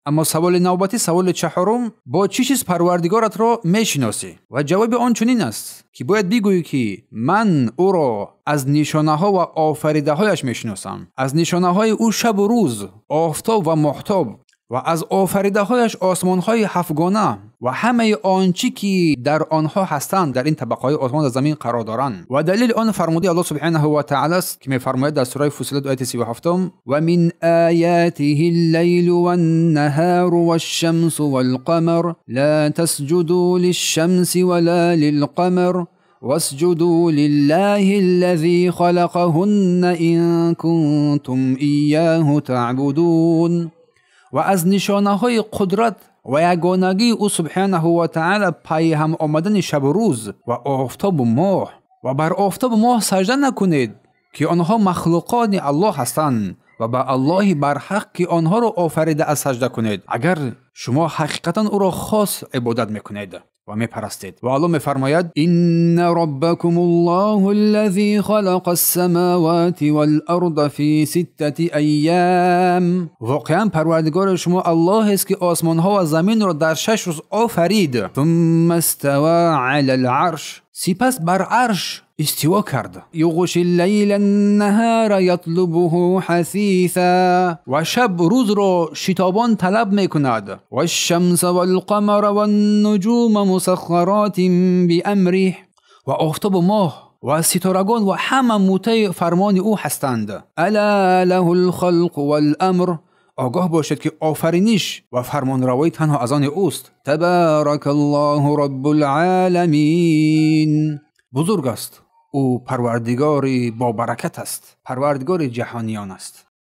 اما سوال نوبتی، سوال چهارم، با چه چیز پروردگارت را میشناسی؟ و جواب آن چنین است که باید بگویی که من او را از نشانه ها و آفریده هایش میشناسم، از نشانه های او شب و روز، آفتاب و ماهتاب، و از آفریده هایش آسمان های هفتگانه و همه آنچه که در آنها هستند، در این طبقه های آسمان و زمین قرار دارند. و دلیل آن فرموده الله سبحانه و تعالی است که میفرماید در سوره فصلت آیه 37: و من آیاته اللیل والنهار والشمس والقمر لا تسجدوا للشمس ولا للقمر واسجدوا لله الذي خلقهن إن كنتم إياه تعبدون. و از نشانه های قدرت و یگانگی او سبحانه و تعالی پای هم آمدن شب و روز و آفتاب و ماه، و بر آفتاب و ماه سجده نکنید که آنها مخلوقان الله هستند و به الله برحق که آنها را آفریده از سجده کنید اگر شما حقیقتا او را خاص عبادت میکنید و میپرستید. و الله میفرماید ان ربکم الله الذی خلق السماوات والارض فی 6 ایام. واقعا پروردگار شما الله است که آسمان ها و زمین را در 6 روز آفرید. ثم استوى علی العرش، سپس بر عرش استوا کرد. یغشی اللیل النهار یطلبه حثیثا، و شب روز را شتابان طلب میکند. و الشمس والقمر والنجوم مسخرات بامره، و آفتاب و ماه و ستارگان و همه مطیع فرمان او هستند. الا له الخلق والامر، آگاه باشد که آفرینش و فرمانروایی تنها از آن اوست. تبارک الله رب العالمین، بزرگ است او، پروردگاری با برکت است، پروردگار جهانیان است.